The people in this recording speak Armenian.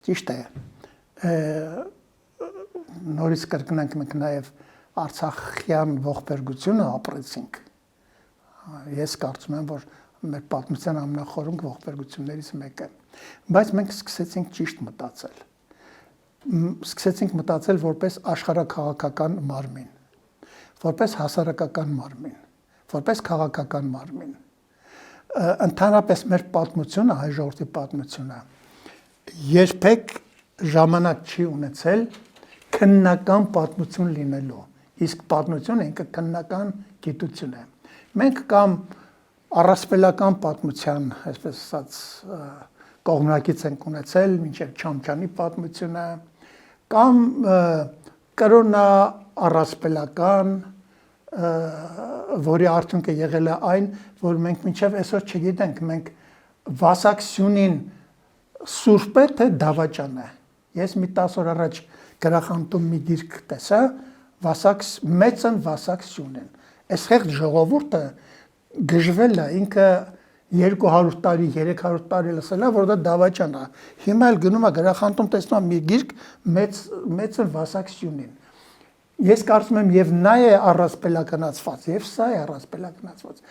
Ճիշտ է։ Նորից կրկնենք մենք նաև Արցախյան ողբերգությունը ապրեցինք։ Ես կարծում եմ, որ մեր պատմության ամենախորհուրդ ողբերգություններից մեկը։ Բայց մենք սկսեցինք ճիշտ մտածել։ Սկսեցինք մտածել որպես աշխարհաքաղաքական մարմին, որպես հասարակական մարմին, որպես քաղաքական մարմին։ Ընդհանրապես մեր պատմությունը, հայ ժողովրդի պատմությունը երբեք ժամանակ չի ունեցել քննական պատմություն լինելու, իսկ պատմությունը ինքը քննական գիտություն է։ Մենք կամ առասպելական պատմության, այսպես ասած, կողմնակից ենք ունեցել մինչև Չամչյանի պատմությունը, կամ կրոնա առասպելական, որի արդյունքը եղել է այն, որ մենք մինչև այսօր չգիտենք, մենք Վասակ Սյունին սուրբ է, թե դավաճան է։ Ես մի 10 օր առաջ գրախանութում մի գիրք տեսա, մեծն Վասակ Սյունին։ Այս խեղճ ժողովուրդը գժվել է, ինքը 200 տարի, 300 տարի լսել է, որ դա դավաճան է։ Հիմա էլ գնում է գրախանութում տեսնում է մի գիրք մեծն Վասակ Սյունին։ Ես կարծում եմ եւ նա է առասպելականացված, եւ սա է առասպելականացված։